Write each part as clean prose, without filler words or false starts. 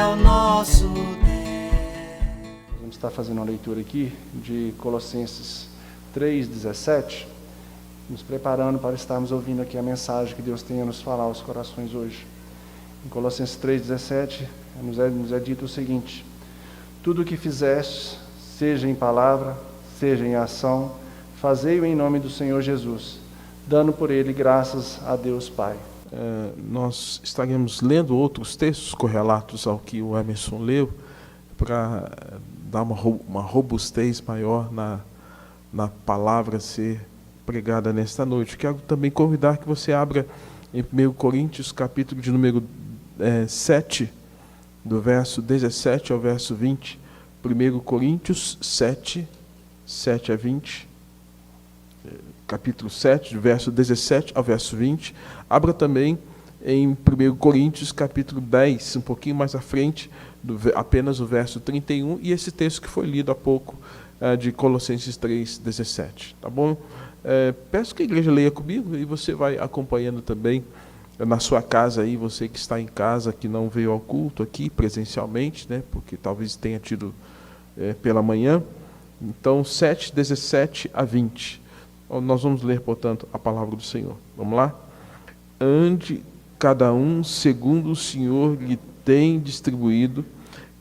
é o nosso Deus. A gente está fazendo uma leitura aqui de Colossenses 3,17, nos preparando para estarmos ouvindo aqui a mensagem que Deus tem a nos falar aos corações hoje. Em Colossenses 3,17 nos é dito o seguinte: tudo o que fizeste, seja em palavra, seja em ação, fazei-o em nome do Senhor Jesus, dando por ele graças a Deus Pai. Nós estaremos lendo outros textos correlatos ao que o Emerson leu, para dar uma robustez maior na palavra a ser pregada nesta noite. Quero também convidar que você abra em 1 Coríntios, capítulo de número 7, do verso 17 ao verso 20. 1 Coríntios 7, 7 a 20. Capítulo 7, do verso 17 ao verso 20. Abra também em 1 Coríntios, capítulo 10, um pouquinho mais à frente, apenas o verso 31, e esse texto que foi lido há pouco, de Colossenses 3, 17. Tá bom? Peço que a igreja leia comigo e você vai acompanhando também na sua casa aí, você que está em casa, que não veio ao culto aqui presencialmente, né, porque talvez tenha tido pela manhã. Então, 7, 17 a 20. Nós vamos ler, portanto, a palavra do Senhor. Vamos lá? Ande cada um segundo o Senhor lhe tem distribuído,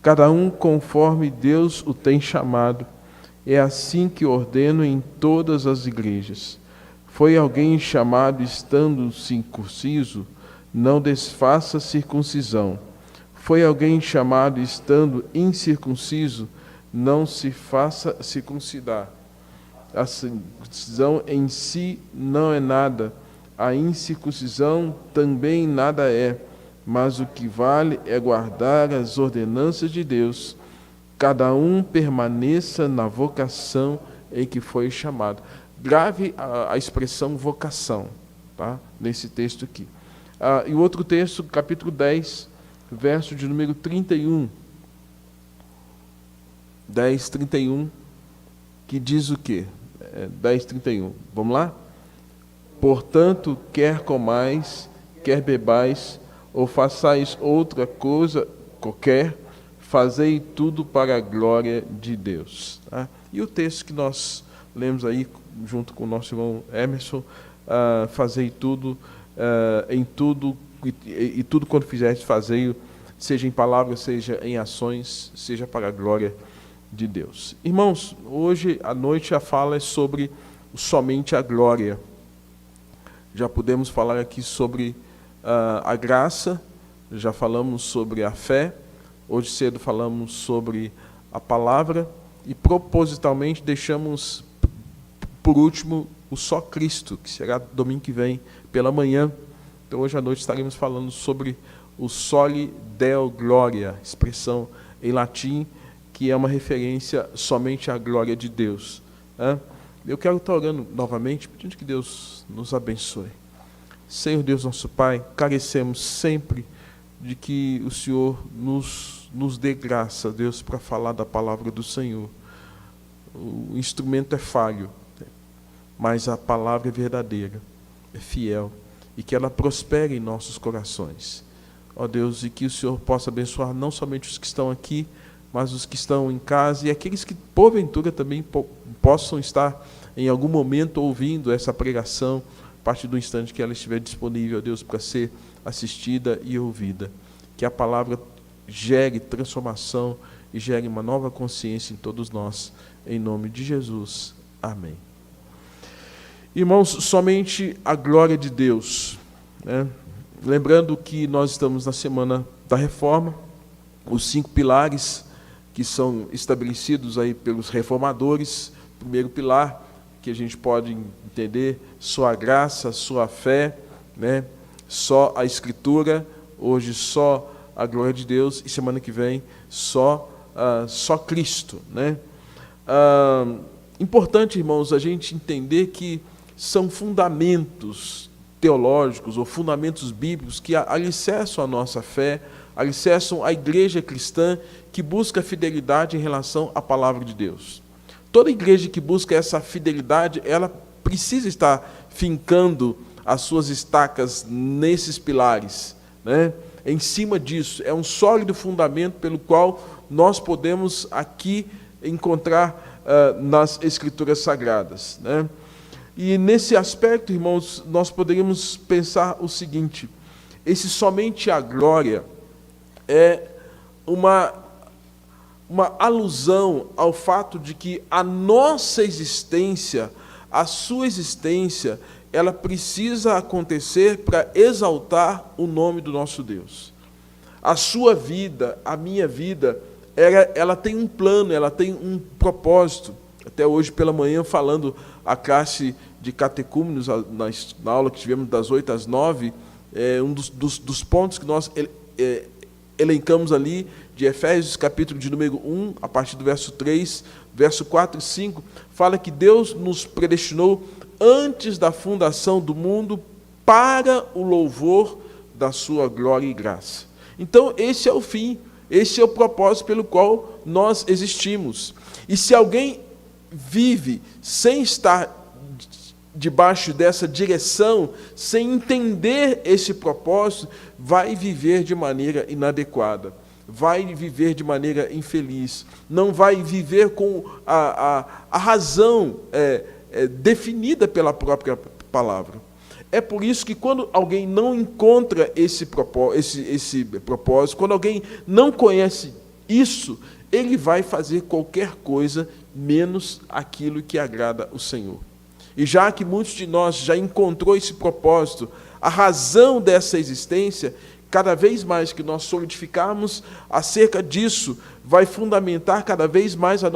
cada um conforme Deus o tem chamado. É assim que ordeno em todas as igrejas. Foi alguém chamado estando circunciso? Não desfaça a circuncisão. Foi alguém chamado estando incircunciso? Não se faça circuncidar. A circuncisão em si não é nada, a incircuncisão também nada é, mas o que vale é guardar as ordenanças de Deus. Cada um permaneça na vocação em que foi chamado. Grave a expressão vocação, tá? Nesse texto aqui. E o outro texto, capítulo 10, verso de número 31. 10, 31, que diz o quê? 10, 31. Vamos lá? Portanto, quer comais, quer bebais, ou façais outra coisa qualquer, fazei tudo para a glória de Deus. Tá? E o texto que nós lemos aí, junto com o nosso irmão Emerson, fazei tudo, em tudo, e tudo quanto fizeste, fazei-o, seja em palavras, seja em ações, seja para a glória de Deus. Irmãos, hoje à noite a fala é sobre somente a glória. Já pudemos falar aqui sobre a graça, já falamos sobre a fé, hoje cedo falamos sobre a palavra e propositalmente deixamos por último o só Cristo, que será domingo que vem pela manhã. Então hoje à noite estaremos falando sobre o soli deo gloria, expressão em latim, que é uma referência somente à glória de Deus. Eu quero estar orando novamente, pedindo que Deus nos abençoe. Senhor Deus nosso Pai, carecemos sempre de que o Senhor nos dê graça, Deus, para falar da palavra do Senhor. O instrumento é falho, mas a palavra é verdadeira, é fiel, e que ela prospere em nossos corações. Ó Deus, e que o Senhor possa abençoar não somente os que estão aqui, mas os que estão em casa e aqueles que porventura também possam estar em algum momento ouvindo essa pregação, a partir do instante que ela estiver disponível, ó Deus, para ser assistida e ouvida. Que a palavra gere transformação e gere uma nova consciência em todos nós, em nome de Jesus. Amém. Irmãos, somente a glória de Deus, né? Lembrando que nós estamos na semana da reforma, os 5 pilares que são estabelecidos aí pelos reformadores. Primeiro pilar, que a gente pode entender, só a graça, só a fé, né? Só a Escritura, hoje só a glória de Deus, e semana que vem só Cristo, né? Importante, irmãos, a gente entender que são fundamentos teológicos ou fundamentos bíblicos que alicerçam a nossa fé, alicerçam a igreja cristã que busca fidelidade em relação à palavra de Deus. Toda igreja que busca essa fidelidade, ela precisa estar fincando as suas estacas nesses pilares, né? em cima disso, é um sólido fundamento pelo qual nós podemos aqui encontrar nas Escrituras Sagradas, né? E nesse aspecto, irmãos, nós poderíamos pensar o seguinte: esse somente a glória é uma alusão ao fato de que a nossa existência, a sua existência, ela precisa acontecer para exaltar o nome do nosso Deus. A sua vida, a minha vida, ela tem um plano, ela tem um propósito. Até hoje pela manhã, falando a classe de catecúmenos, na aula que tivemos das 8 às 9, um dos pontos que nós elencamos ali, de Efésios, capítulo de número 1, a partir do verso 3, verso 4 e 5, fala que Deus nos predestinou antes da fundação do mundo para o louvor da sua glória e graça. Então, esse é o fim, esse é o propósito pelo qual nós existimos. E se alguém vive sem estar debaixo dessa direção, sem entender esse propósito, vai viver de maneira inadequada, vai viver de maneira infeliz, não vai viver com a razão definida pela própria palavra. É por isso que quando alguém não encontra esse propósito, quando alguém não conhece isso, ele vai fazer qualquer coisa menos aquilo que agrada o Senhor. E já que muitos de nós já encontrou esse propósito, a razão dessa existência, cada vez mais que nós solidificarmos acerca disso, vai fundamentar cada vez mais a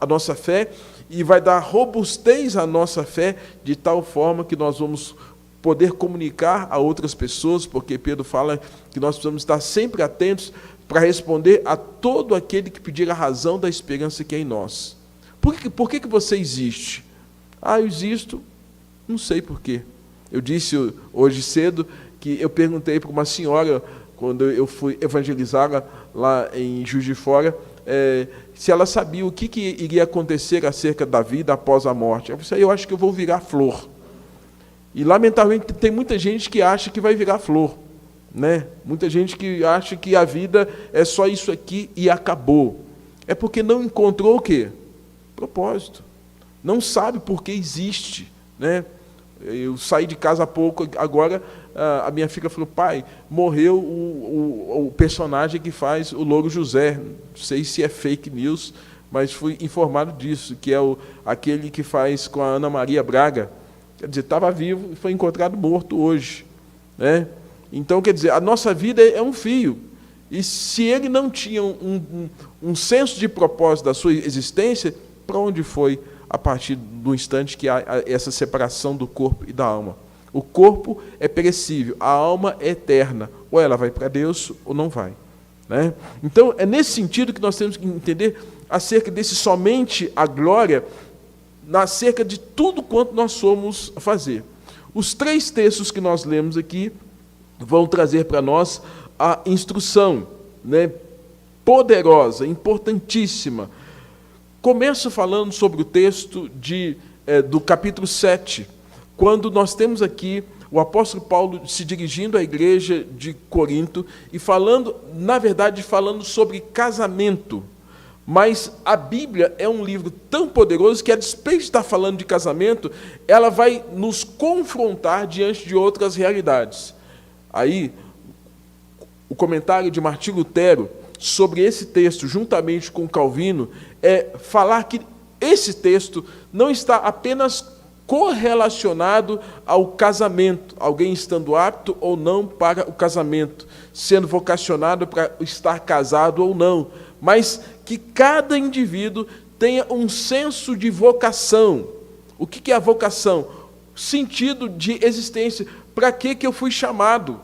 nossa fé e vai dar robustez à nossa fé, de tal forma que nós vamos poder comunicar a outras pessoas, porque Pedro fala que nós precisamos estar sempre atentos para responder a todo aquele que pedir a razão da esperança que é em nós. Por que você existe? Eu existo, não sei por quê. Eu disse hoje cedo que eu perguntei para uma senhora, quando eu fui evangelizá-la lá em Juiz de Fora, se ela sabia o que iria acontecer acerca da vida após a morte. Eu disse: eu acho que eu vou virar flor. E, lamentavelmente, tem muita gente que acha que vai virar flor, né? Muita gente que acha que a vida é só isso aqui e acabou. É porque não encontrou o quê? Propósito. Não sabe por que existe, né? Eu saí de casa há pouco, agora a minha filha falou: pai, morreu o personagem que faz o Louro José. Não sei se é fake news, mas fui informado disso, que é aquele que faz com a Ana Maria Braga. Quer dizer, estava vivo e foi encontrado morto hoje, né? Então, quer dizer, a nossa vida é um fio. E se ele não tinha um senso de propósito da sua existência, para onde foi a partir do instante que há essa separação do corpo e da alma? O corpo é perecível, a alma é eterna. Ou ela vai para Deus ou não vai, né? Então, é nesse sentido que nós temos que entender acerca desse somente a glória, acerca de tudo quanto nós somos a fazer. Os 3 textos que nós lemos aqui vão trazer para nós a instrução, né, poderosa, importantíssima. Começo falando sobre o texto do capítulo 7, quando nós temos aqui o apóstolo Paulo se dirigindo à igreja de Corinto e falando, na verdade, falando sobre casamento. Mas a Bíblia é um livro tão poderoso que, a despeito de estar falando de casamento, ela vai nos confrontar diante de outras realidades. Aí, o comentário de Martim Lutero sobre esse texto, juntamente com Calvino, é falar que esse texto não está apenas correlacionado ao casamento, alguém estando apto ou não para o casamento, sendo vocacionado para estar casado ou não, mas que cada indivíduo tenha um senso de vocação. O que é a vocação? Sentido de existência. Para que eu fui chamado?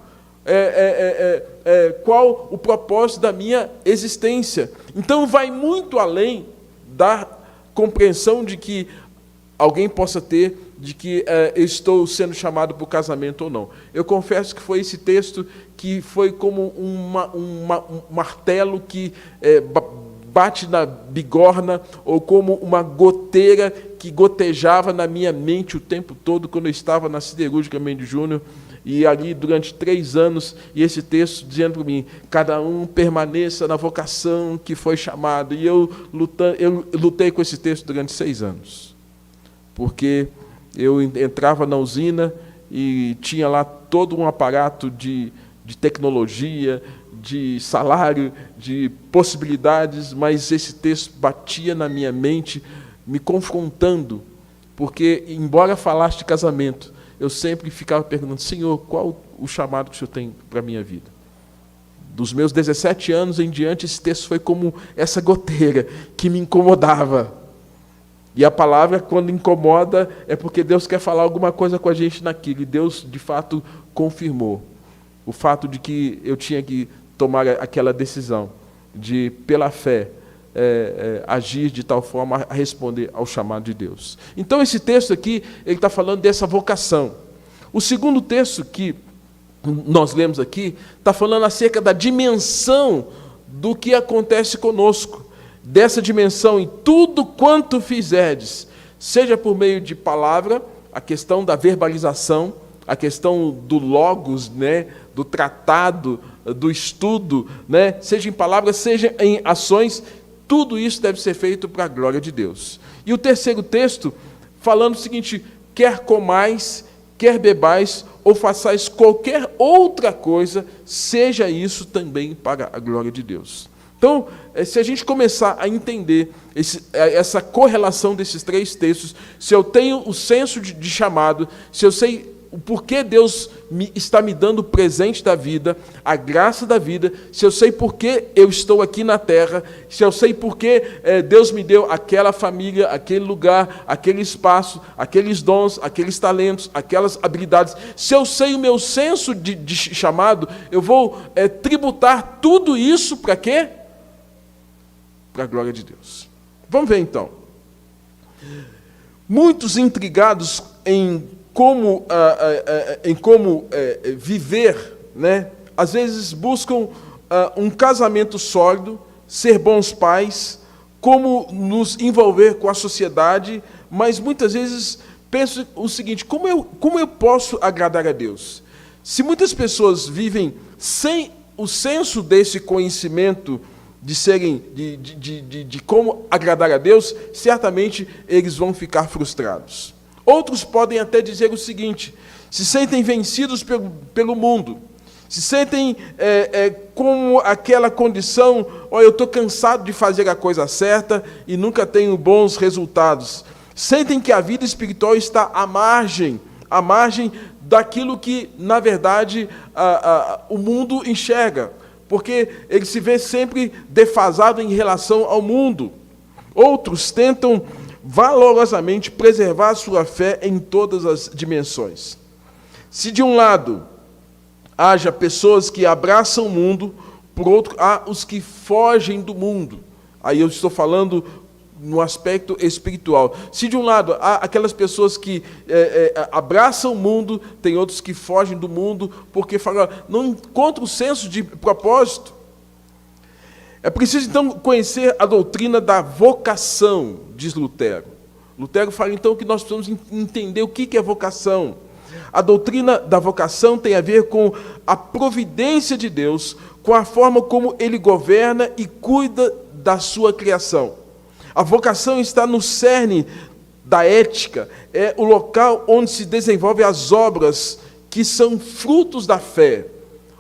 Qual o propósito da minha existência? Então, vai muito além da compreensão de que alguém possa ter, de que eu estou sendo chamado para o casamento ou não. Eu confesso que foi esse texto que foi como um martelo que bate na bigorna, ou como uma goteira que gotejava na minha mente o tempo todo quando eu estava na Siderúrgica Mendes Júnior, e ali durante 3 anos, e esse texto dizendo para mim, cada um permaneça na vocação que foi chamado. E eu lutei com esse texto durante 6 anos. Porque eu entrava na usina e tinha lá todo um aparato de tecnologia, de salário, de possibilidades, mas esse texto batia na minha mente, me confrontando, porque, embora falasse de casamento, eu sempre ficava perguntando, Senhor, qual o chamado que o Senhor tem para a minha vida? Dos meus 17 anos em diante, esse texto foi como essa goteira que me incomodava. E a palavra, quando incomoda, é porque Deus quer falar alguma coisa com a gente naquilo. E Deus, de fato, confirmou o fato de que eu tinha que tomar aquela decisão de, pela fé, agir de tal forma a responder ao chamado de Deus. Então, esse texto aqui, ele está falando dessa vocação. O segundo texto que nós lemos aqui, está falando acerca da dimensão do que acontece conosco, dessa dimensão em tudo quanto fizerdes, seja por meio de palavra, a questão da verbalização, a questão do logos, né, do tratado, do estudo, né, seja em palavras, seja em ações, tudo isso deve ser feito para a glória de Deus. E o terceiro texto, falando o seguinte, quer comais, quer bebais, ou façais qualquer outra coisa, seja isso também para a glória de Deus. Então, se a gente começar a entender essa correlação desses 3 textos, se eu tenho o senso de chamado, se eu sei o porquê Deus está me dando o presente da vida, a graça da vida, se eu sei porquê eu estou aqui na terra, se eu sei porquê Deus me deu aquela família, aquele lugar, aquele espaço, aqueles dons, aqueles talentos, aquelas habilidades, se eu sei o meu senso de chamado, eu vou tributar tudo isso para quê? Para a glória de Deus. Vamos ver então. Muitos intrigados em como viver, né? Às vezes buscam um casamento sólido, ser bons pais, como nos envolver com a sociedade, mas muitas vezes penso o seguinte, como eu posso agradar a Deus? Se muitas pessoas vivem sem o senso desse conhecimento de como agradar a Deus, certamente eles vão ficar frustrados. Outros podem até dizer o seguinte, se sentem vencidos pelo mundo, se sentem como aquela condição, eu estou cansado de fazer a coisa certa e nunca tenho bons resultados. Sentem que a vida espiritual está à margem daquilo que, na verdade, o mundo enxerga, porque ele se vê sempre defasado em relação ao mundo. Outros tentam valorosamente preservar a sua fé em todas as dimensões. Se de um lado haja pessoas que abraçam o mundo, por outro há os que fogem do mundo. Aí eu estou falando no aspecto espiritual. Se de um lado há aquelas pessoas que abraçam o mundo, tem outros que fogem do mundo, porque falam, não encontram o senso de propósito. É preciso, então, conhecer a doutrina da vocação, diz Lutero. Lutero fala, então, que nós precisamos entender o que é vocação. A doutrina da vocação tem a ver com a providência de Deus, com a forma como Ele governa e cuida da sua criação. A vocação está no cerne da ética, é o local onde se desenvolvem as obras que são frutos da fé,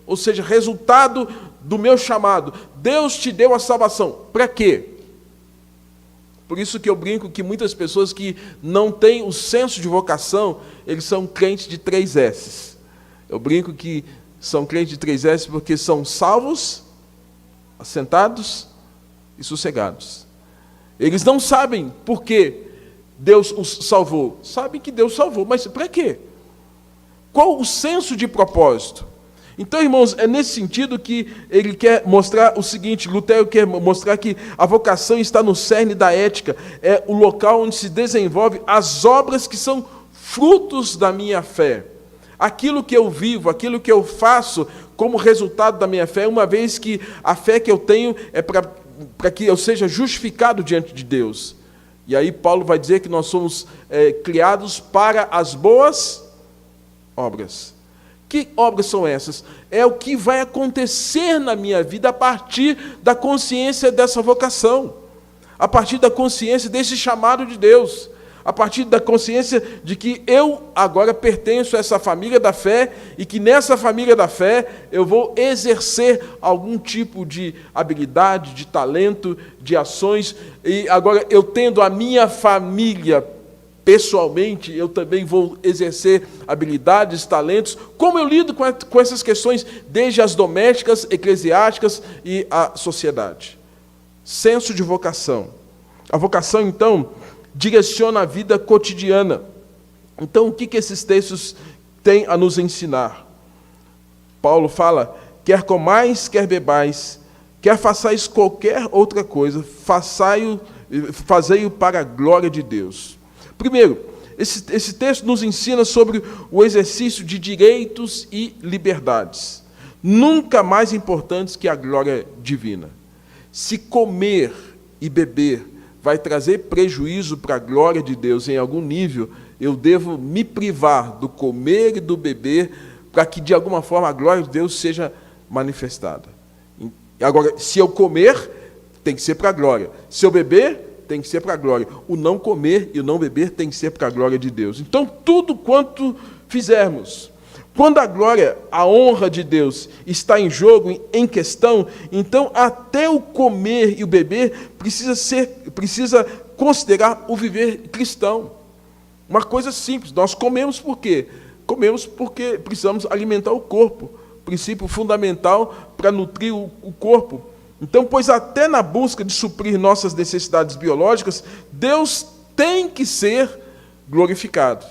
ou seja, resultado do meu chamado. Deus te deu a salvação. Para quê? Por isso que eu brinco que muitas pessoas que não têm o senso de vocação, eles são crentes de 3 S's. Eu brinco que são crentes de 3 S's porque são salvos, assentados e sossegados. Eles não sabem por que Deus os salvou. Sabem que Deus salvou, mas para quê? Qual o senso de propósito? Então, irmãos, é nesse sentido que ele quer mostrar o seguinte, Lutero quer mostrar que a vocação está no cerne da ética, é o local onde se desenvolve as obras que são frutos da minha fé. Aquilo que eu vivo, aquilo que eu faço como resultado da minha fé, uma vez que a fé que eu tenho é para que eu seja justificado diante de Deus. E aí Paulo vai dizer que nós somos criados para as boas obras. Que obras são essas? É o que vai acontecer na minha vida a partir da consciência dessa vocação, a partir da consciência desse chamado de Deus, a partir da consciência de que eu agora pertenço a essa família da fé e que nessa família da fé eu vou exercer algum tipo de habilidade, de talento, de ações. E agora eu tendo a minha família pessoalmente, eu também vou exercer habilidades, talentos. Como eu lido com essas questões, desde as domésticas, eclesiásticas e a sociedade? Senso de vocação. A vocação, então, direciona a vida cotidiana. Então, o que esses textos têm a nos ensinar? Paulo fala, quer comais, quer bebais, quer façais qualquer outra coisa, fazei-o para a glória de Deus. Primeiro, esse texto nos ensina sobre o exercício de direitos e liberdades, nunca mais importantes que a glória divina. Se comer e beber vai trazer prejuízo para a glória de Deus em algum nível, eu devo me privar do comer e do beber para que, de alguma forma, a glória de Deus seja manifestada. Agora, se eu comer, tem que ser para a glória. Se eu beber, tem que ser para a glória. O não comer e o não beber tem que ser para a glória de Deus. Então, tudo quanto fizermos, quando a glória, a honra de Deus está em jogo, em questão, então até o comer e o beber precisa considerar o viver cristão. Uma coisa simples, nós comemos por quê? Comemos porque precisamos alimentar o corpo, princípio fundamental para nutrir o corpo. Então, pois até na busca de suprir nossas necessidades biológicas, Deus tem que ser glorificado.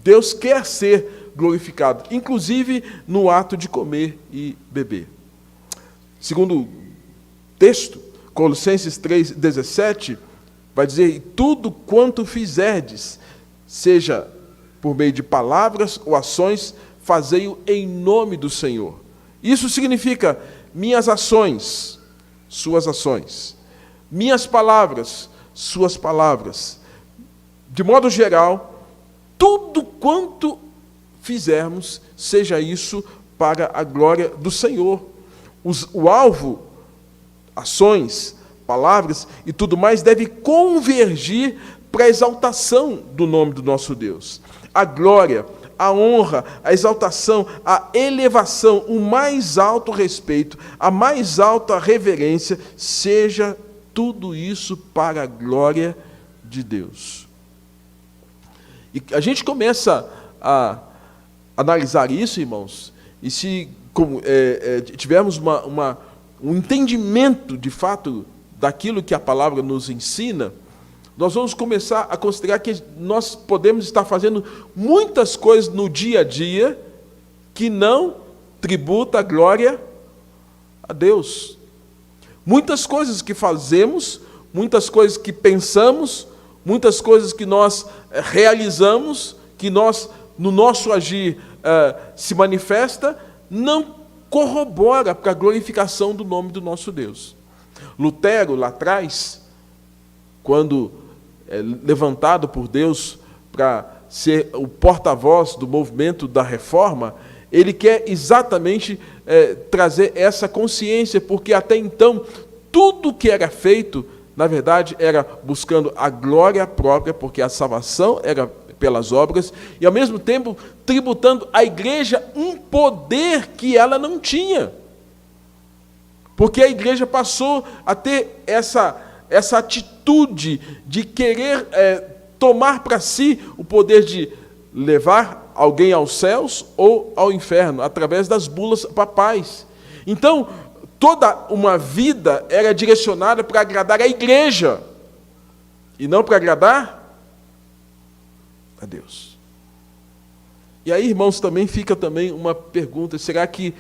Deus quer ser glorificado, inclusive no ato de comer e beber. Segundo o texto, Colossenses 3,17, vai dizer, tudo quanto fizerdes, seja por meio de palavras ou ações, fazei-o em nome do Senhor. Isso significa minhas ações, suas ações, minhas palavras, suas palavras. De modo geral, tudo quanto fizermos, seja isso para a glória do Senhor. O alvo, ações, palavras e tudo mais deve convergir para a exaltação do nome do nosso Deus. A glória, a honra, a exaltação, a elevação, o mais alto respeito, a mais alta reverência, seja tudo isso para a glória de Deus. E a gente começa a analisar isso, irmãos, e se tivermos um entendimento, de fato, daquilo que a palavra nos ensina, nós vamos começar a considerar que nós podemos estar fazendo muitas coisas no dia a dia que não tributa a glória a Deus. Muitas coisas que fazemos, muitas coisas que pensamos, muitas coisas que nós realizamos, que nós, no nosso agir, se manifesta, não corrobora para a glorificação do nome do nosso Deus. Lutero, lá atrás, quando levantado por Deus para ser o porta-voz do movimento da reforma, ele quer exatamente trazer essa consciência, porque até então, tudo que era feito, na verdade, era buscando a glória própria, porque a salvação era pelas obras, e ao mesmo tempo tributando à igreja um poder que ela não tinha. Porque a igreja passou a ter essa atitude de querer tomar para si o poder de levar alguém aos céus ou ao inferno, através das bulas papais. Então, toda uma vida era direcionada para agradar a igreja, e não para agradar a Deus. E aí, irmãos, também fica uma pergunta, será que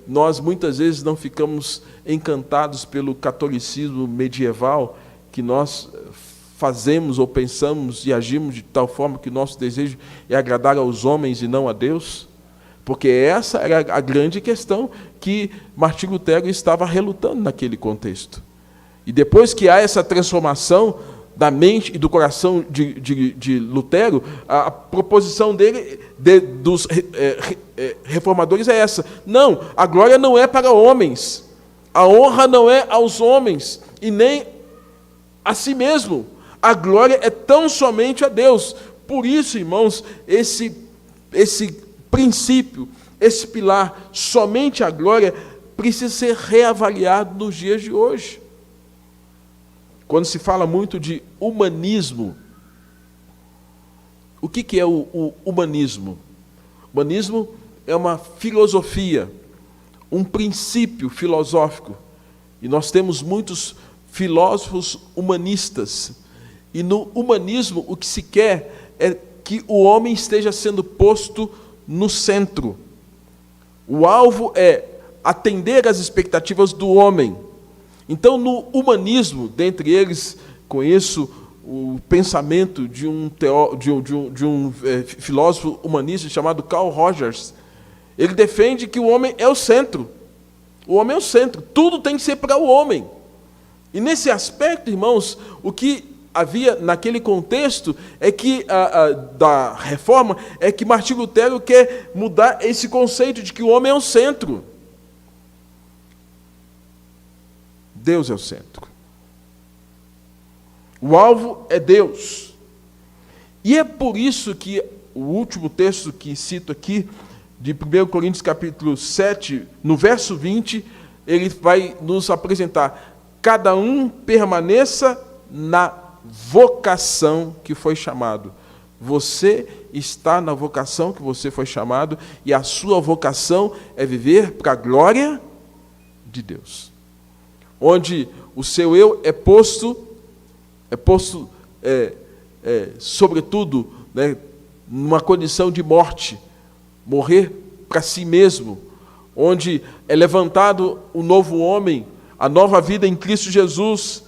nós muitas vezes não ficamos encantados pelo catolicismo medieval, que nós fazemos ou pensamos e agimos de tal forma que o nosso desejo é agradar aos homens e não a Deus? Porque essa era a grande questão que Martim Lutero estava relutando naquele contexto. E depois que há essa transformação da mente e do coração de Lutero, a proposição dele, dos reformadores, é essa. Não, a glória não é para homens, a honra não é aos homens, e nem a si mesmo. A glória é tão somente a Deus. Por isso, irmãos, esse princípio, esse pilar, somente a glória, precisa ser reavaliado nos dias de hoje. Quando se fala muito de humanismo, o que é o humanismo? O humanismo é uma filosofia, um princípio filosófico. E nós temos muitos filósofos humanistas. E no humanismo, o que se quer é que o homem esteja sendo posto no centro. O alvo é atender às expectativas do homem. Então, no humanismo, dentre eles, conheço o pensamento de um filósofo humanista chamado Carl Rogers. Ele defende que o homem é o centro. O homem é o centro. Tudo tem que ser para o homem. E nesse aspecto, irmãos, o que havia naquele contexto é que da reforma é que Martinho Lutero quer mudar esse conceito de que o homem é o centro. Deus é o centro. O alvo é Deus. E é por isso que o último texto que cito aqui, de 1 Coríntios capítulo 7, no verso 20, ele vai nos apresentar: cada um permaneça na vocação que foi chamado. Você está na vocação que você foi chamado, e a sua vocação é viver para a glória de Deus. Onde o seu eu é posto sobretudo, né, numa condição de morte, morrer para si mesmo, onde é levantado o novo homem, a nova vida em Cristo Jesus.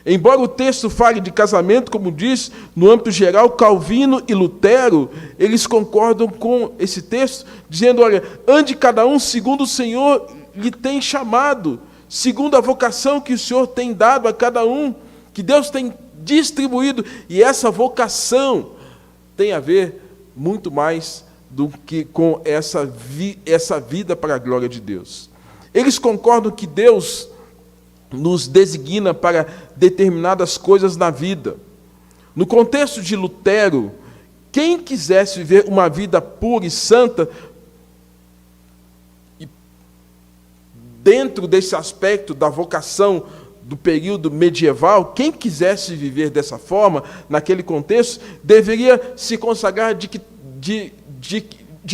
Embora o texto fale de casamento, como diz, no âmbito geral, Calvino e Lutero, eles concordam com esse texto, dizendo: olha, ande cada um segundo o Senhor lhe tem chamado, segundo a vocação que o Senhor tem dado a cada um, que Deus tem distribuído, e essa vocação tem a ver muito mais do que com essa vida para a glória de Deus. Eles concordam que Deus nos designa para determinadas coisas na vida. No contexto de Lutero, quem quisesse viver uma vida pura e santa, dentro desse aspecto da vocação do período medieval, quem quisesse viver dessa forma, naquele contexto, deveria se consagrar de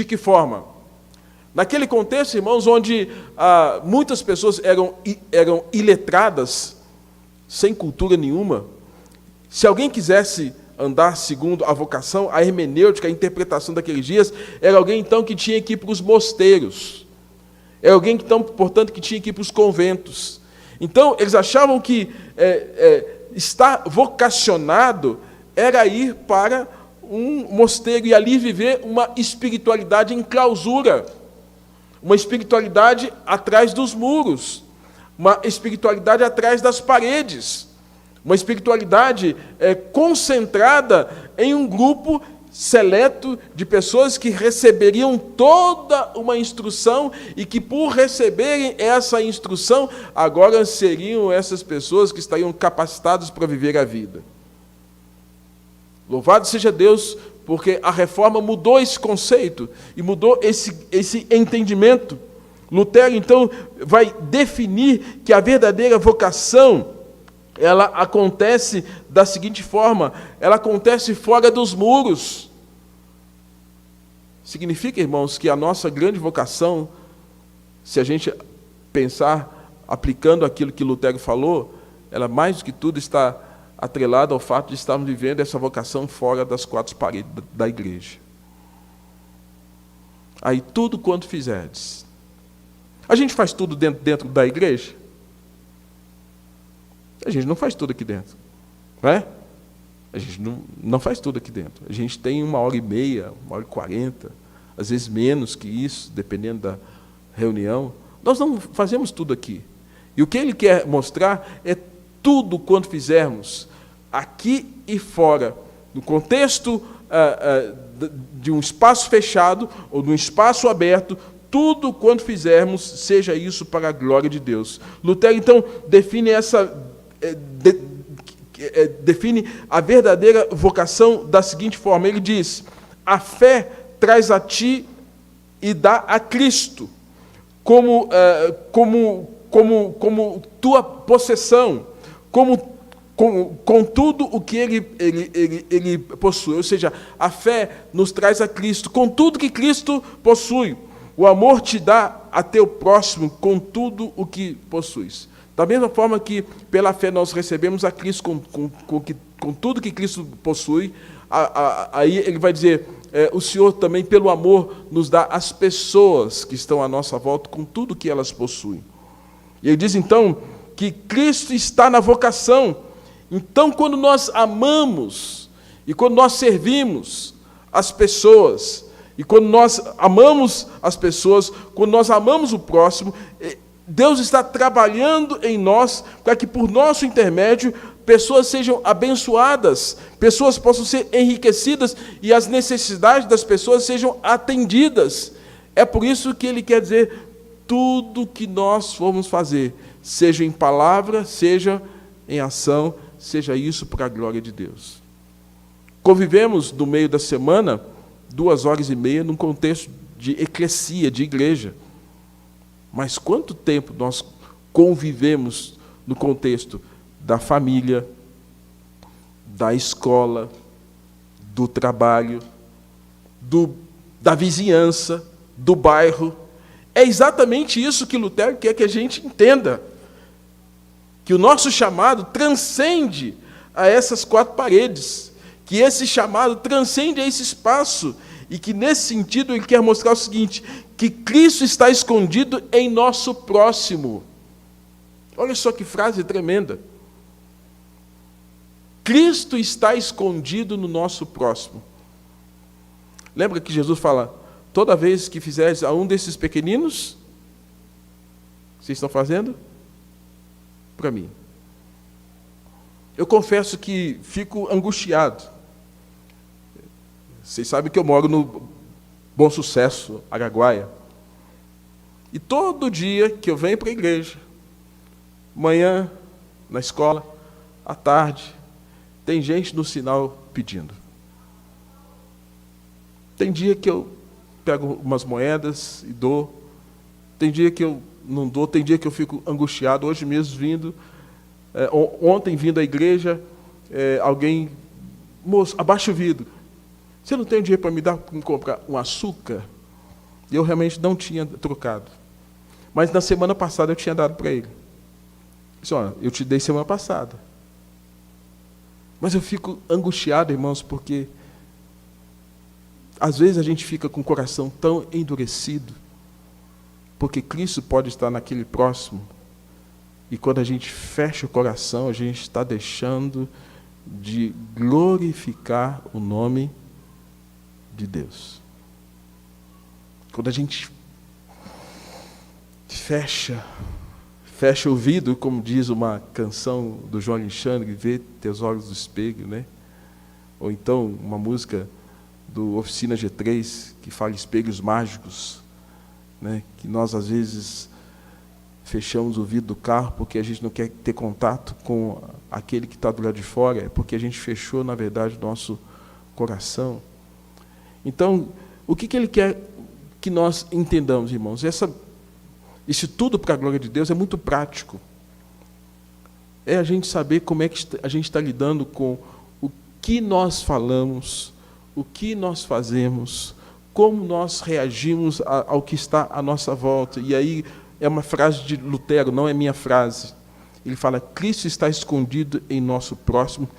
que forma? Naquele contexto, irmãos, onde muitas pessoas eram iletradas, sem cultura nenhuma, se alguém quisesse andar segundo a vocação, a hermenêutica, a interpretação daqueles dias, era alguém, então, que tinha que ir para os mosteiros. Era alguém, então, portanto, que tinha que ir para os conventos. Então, eles achavam que estar vocacionado era ir para um mosteiro e ali viver uma espiritualidade em clausura, uma espiritualidade atrás dos muros, uma espiritualidade atrás das paredes, uma espiritualidade concentrada em um grupo seleto de pessoas que receberiam toda uma instrução e que, por receberem essa instrução, agora seriam essas pessoas que estariam capacitadas para viver a vida. Louvado seja Deus, porque a reforma mudou esse conceito e mudou esse entendimento. Lutero, então, vai definir que a verdadeira vocação, ela acontece da seguinte forma: ela acontece fora dos muros. Significa, irmãos, que a nossa grande vocação, se a gente pensar aplicando aquilo que Lutero falou, ela mais do que tudo está atrelada ao fato de estarmos vivendo essa vocação fora das quatro paredes da igreja. Aí tudo quanto fizerdes. A gente faz tudo dentro da igreja? A gente não faz tudo aqui dentro, não é? A gente não faz tudo aqui dentro. A gente tem 1h30, 1h40, às vezes menos que isso, dependendo da reunião. Nós não fazemos tudo aqui. E o que ele quer mostrar é tudo quanto fizermos, aqui e fora, no contexto de um espaço fechado ou de um espaço aberto, tudo quanto fizermos, seja isso para a glória de Deus. Lutero, então, define a verdadeira vocação da seguinte forma. Ele diz: a fé traz a ti e dá a Cristo como tua possessão, com tudo o que ele possui. Ou seja, a fé nos traz a Cristo, com tudo que Cristo possui. O amor te dá a teu próximo com tudo o que possuis. Da mesma forma que pela fé nós recebemos a Cristo com tudo que Cristo possui, aí ele vai dizer, o Senhor também pelo amor nos dá as pessoas que estão à nossa volta com tudo que elas possuem. E ele diz então que Cristo está na vocação. Então, quando nós amamos e quando nós servimos as pessoas, e quando nós amamos as pessoas, quando nós amamos o próximo, Deus está trabalhando em nós para que, por nosso intermédio, pessoas sejam abençoadas, pessoas possam ser enriquecidas e as necessidades das pessoas sejam atendidas. É por isso que ele quer dizer, tudo que nós formos fazer, seja em palavra, seja em ação, seja isso para a glória de Deus. Convivemos no meio da semana 2h30 num contexto de eclesia, de igreja. Mas quanto tempo nós convivemos no contexto da família, da escola, do trabalho, da vizinhança, do bairro? É exatamente isso que Lutero quer que a gente entenda. Que o nosso chamado transcende a essas 4 paredes. Que esse chamado transcende a esse espaço. E que, nesse sentido, ele quer mostrar o seguinte, que Cristo está escondido em nosso próximo. Olha só que frase tremenda. Cristo está escondido no nosso próximo. Lembra que Jesus fala, toda vez que fizeres a um desses pequeninos, vocês estão fazendo? Para mim. Eu confesso que fico angustiado. Vocês sabem que eu moro no Bom Sucesso, Araguaia. E todo dia que eu venho para a igreja, manhã, na escola, à tarde, tem gente no sinal pedindo. Tem dia que eu pego umas moedas e dou. Tem dia que eu não dou, tem dia que eu fico angustiado. Hoje mesmo vindo, ontem vindo à igreja, alguém, moço, abaixa o vidro. Você não tem dinheiro para me comprar um açúcar? E eu realmente não tinha trocado. Mas na semana passada eu tinha dado para ele. Disse, olha, eu te dei semana passada. Mas eu fico angustiado, irmãos, porque às vezes a gente fica com o coração tão endurecido, porque Cristo pode estar naquele próximo, e quando a gente fecha o coração, a gente está deixando de glorificar o nome de Deus. Quando a gente fecha o vidro, como diz uma canção do João Alexandre, vê teus olhos no espelho, né? Ou então uma música do Oficina G3, que fala espelhos mágicos, né? Que nós às vezes fechamos o vidro do carro porque a gente não quer ter contato com aquele que está do lado de fora, é porque a gente fechou, na verdade, o nosso coração. Então, o que ele quer que nós entendamos, irmãos? Isso tudo para a glória de Deus é muito prático. É a gente saber como é que a gente está lidando com o que nós falamos, o que nós fazemos, como nós reagimos ao que está à nossa volta. E aí é uma frase de Lutero, não é minha frase. Ele fala, Cristo está escondido em nosso próximo,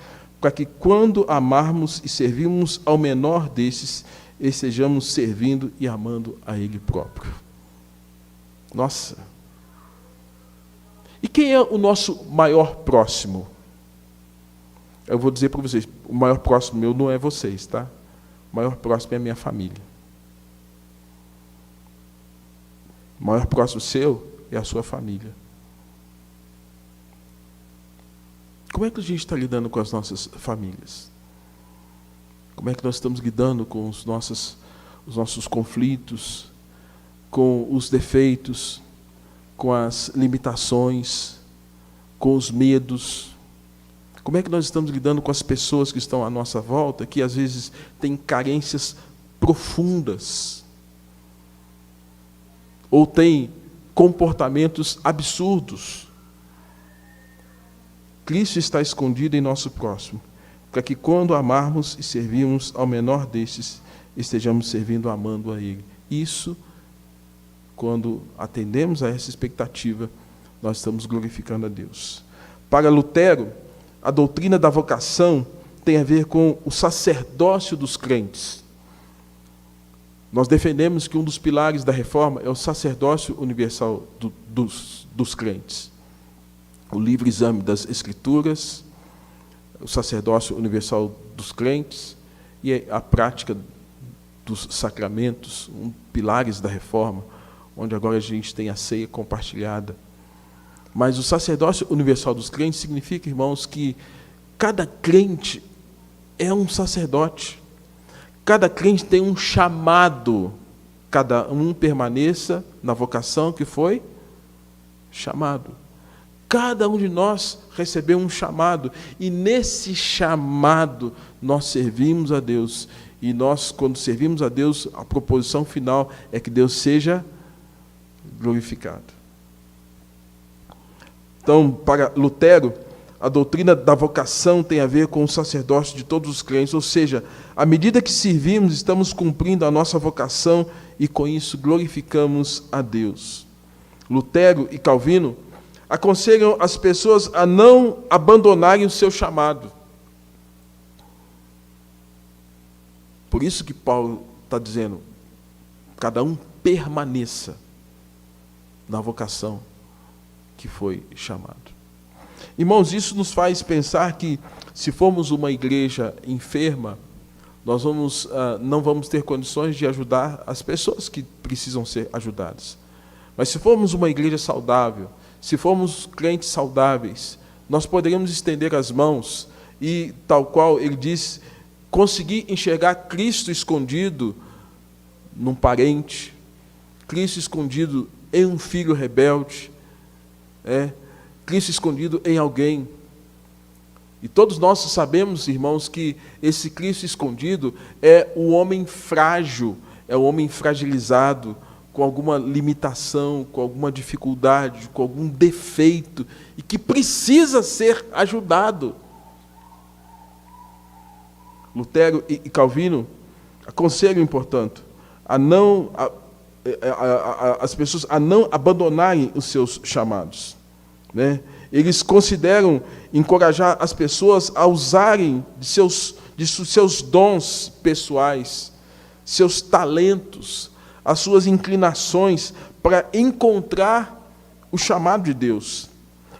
para que quando amarmos e servirmos ao menor desses, estejamos servindo e amando a Ele próprio. Nossa! E quem é o nosso maior próximo? Eu vou dizer para vocês, o maior próximo meu não é vocês, tá? O maior próximo é a minha família. O maior próximo seu é a sua família. Como é que a gente está lidando com as nossas famílias? Como é que nós estamos lidando com os nossos conflitos, com os defeitos, com as limitações, com os medos? Como é que nós estamos lidando com as pessoas que estão à nossa volta, que às vezes têm carências profundas, ou têm comportamentos absurdos? Cristo está escondido em nosso próximo, para que quando amarmos e servirmos ao menor destes, estejamos servindo, amando a Ele. Isso, quando atendemos a essa expectativa, nós estamos glorificando a Deus. Para Lutero, a doutrina da vocação tem a ver com o sacerdócio dos crentes. Nós defendemos que um dos pilares da reforma é o sacerdócio universal dos crentes. O livre exame das Escrituras, o sacerdócio universal dos crentes e a prática dos sacramentos, pilares da reforma, onde agora a gente tem a ceia compartilhada. Mas o sacerdócio universal dos crentes significa, irmãos, que cada crente é um sacerdote. Cada crente tem um chamado. Cada um permaneça na vocação que foi chamado. Cada um de nós recebeu um chamado. E nesse chamado nós servimos a Deus. E nós, quando servimos a Deus, a proposição final é que Deus seja glorificado. Então, para Lutero, a doutrina da vocação tem a ver com o sacerdócio de todos os crentes, ou seja, à medida que servimos, estamos cumprindo a nossa vocação e com isso glorificamos a Deus. Lutero e Calvino aconselham as pessoas a não abandonarem o seu chamado. Por isso que Paulo está dizendo, cada um permaneça na vocação que foi chamado. Irmãos, isso nos faz pensar que, se formos uma igreja enferma, nós não vamos ter condições de ajudar as pessoas que precisam ser ajudadas. Mas se formos uma igreja saudável, se formos crentes saudáveis, nós poderemos estender as mãos e, tal qual ele diz, conseguir enxergar Cristo escondido num parente, Cristo escondido em um filho rebelde, Cristo escondido em alguém. E todos nós sabemos, irmãos, que esse Cristo escondido é o homem frágil, é o homem fragilizado, com alguma limitação, com alguma dificuldade, com algum defeito, e que precisa ser ajudado. Lutero e Calvino aconselham, portanto, as pessoas a não abandonarem os seus chamados. Eles consideram encorajar as pessoas a usarem de seus dons pessoais, seus talentos, as suas inclinações para encontrar o chamado de Deus.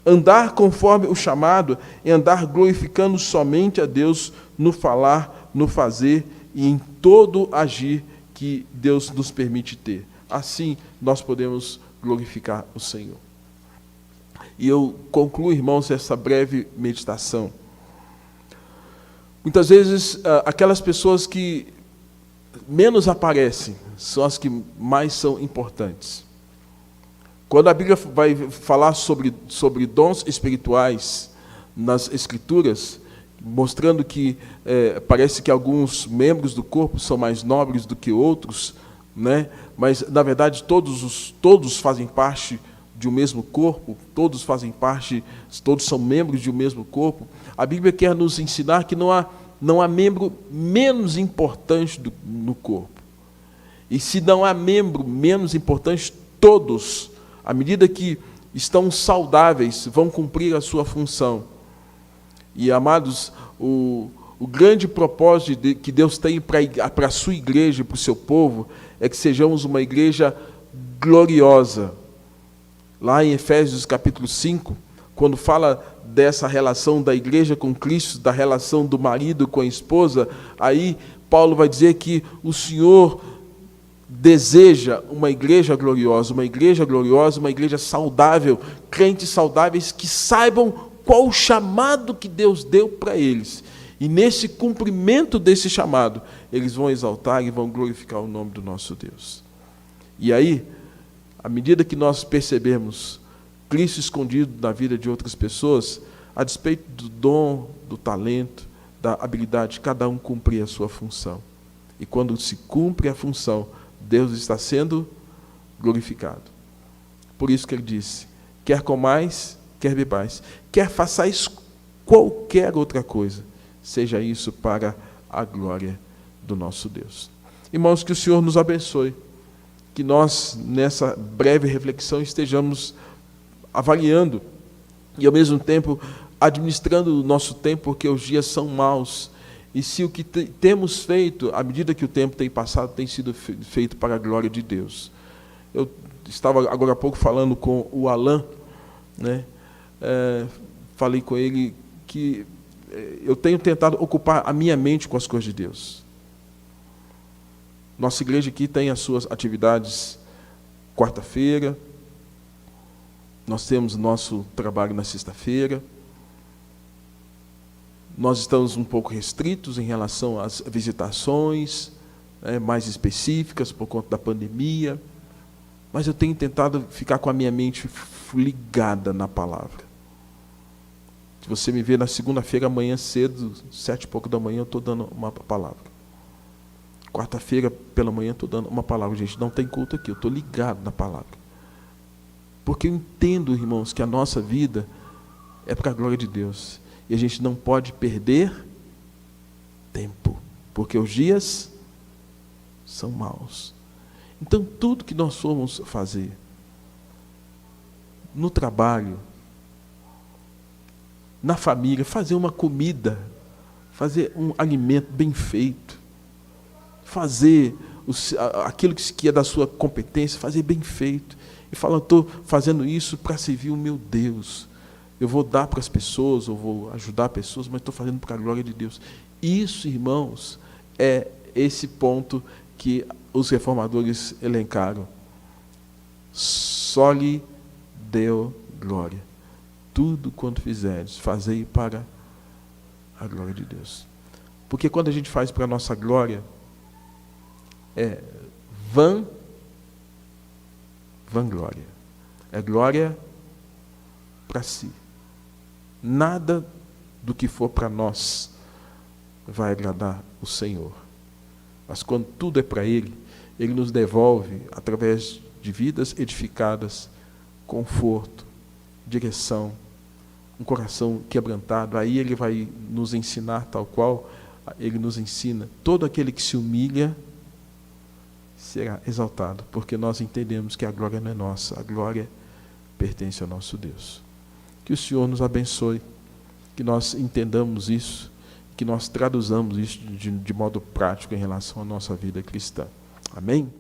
Andar conforme o chamado é andar glorificando somente a Deus no falar, no fazer e em todo agir que Deus nos permite ter. Assim nós podemos glorificar o Senhor. E eu concluo, irmãos, essa breve meditação. Muitas vezes, aquelas pessoas que menos aparecem são as que mais são importantes. Quando a Bíblia vai falar sobre dons espirituais nas Escrituras, mostrando que parece que alguns membros do corpo são mais nobres do que outros, mas, na verdade, todos fazem parte de um mesmo corpo, todos são membros de um mesmo corpo. A Bíblia quer nos ensinar que não há membro menos importante no corpo. E se não há membro menos importante, todos, à medida que estão saudáveis, vão cumprir a sua função. E, amados, o grande propósito que Deus tem para a sua igreja, para o seu povo, é que sejamos uma igreja gloriosa. Lá em Efésios capítulo 5, quando fala dessa relação da igreja com Cristo, da relação do marido com a esposa, aí Paulo vai dizer que o Senhor deseja uma igreja gloriosa, uma igreja saudável, crentes saudáveis que saibam qual o chamado que Deus deu para eles. E nesse cumprimento desse chamado, eles vão exaltar e vão glorificar o nome do nosso Deus. E aí, à medida que nós percebemos Cristo escondido na vida de outras pessoas, a despeito do dom, do talento, da habilidade, cada um cumprir a sua função. E quando se cumpre a função, Deus está sendo glorificado. Por isso que ele disse, quer comais, quer bebais, quer façais qualquer outra coisa, seja isso para a glória do nosso Deus. Irmãos, que o Senhor nos abençoe, que nós, nessa breve reflexão, estejamos avaliando e, ao mesmo tempo, administrando o nosso tempo, porque os dias são maus. E se o que temos feito, à medida que o tempo tem passado, tem sido feito para a glória de Deus. Eu estava agora há pouco falando com o Alain, né? Falei com ele que eu tenho tentado ocupar a minha mente com as coisas de Deus. Nossa igreja aqui tem as suas atividades quarta-feira, nós temos nosso trabalho na sexta-feira, nós estamos um pouco restritos em relação às visitações, mais específicas por conta da pandemia, mas eu tenho tentado ficar com a minha mente ligada na palavra. Se você me vê na segunda-feira, amanhã cedo, 7h pouco da manhã, eu estou dando uma palavra. Quarta-feira, pela manhã, estou dando uma palavra. Gente, não tem culto aqui, eu estou ligado na palavra. Porque eu entendo, irmãos, que a nossa vida é para a glória de Deus. E a gente não pode perder tempo, porque os dias são maus. Então, tudo que nós formos fazer, no trabalho, na família, fazer uma comida, fazer um alimento bem feito, fazer aquilo que é da sua competência, fazer bem feito. E fala, estou fazendo isso para servir o meu Deus. Eu vou dar para as pessoas, eu vou ajudar pessoas, mas estou fazendo para a glória de Deus. Isso, irmãos, é esse ponto que os reformadores elencaram. Só lhe deu glória. Tudo quanto fizeres, fazei para a glória de Deus. Porque quando a gente faz para a nossa glória, é vanglória. É glória para si. Nada do que for para nós vai agradar o Senhor. Mas quando tudo é para Ele, Ele nos devolve, através de vidas edificadas, conforto, direção, um coração quebrantado. Aí Ele vai nos ensinar tal qual Ele nos ensina. Todo aquele que se humilha será exaltado, porque nós entendemos que a glória não é nossa, a glória pertence ao nosso Deus. Que o Senhor nos abençoe, que nós entendamos isso, que nós traduzamos isso de modo prático em relação à nossa vida cristã. Amém?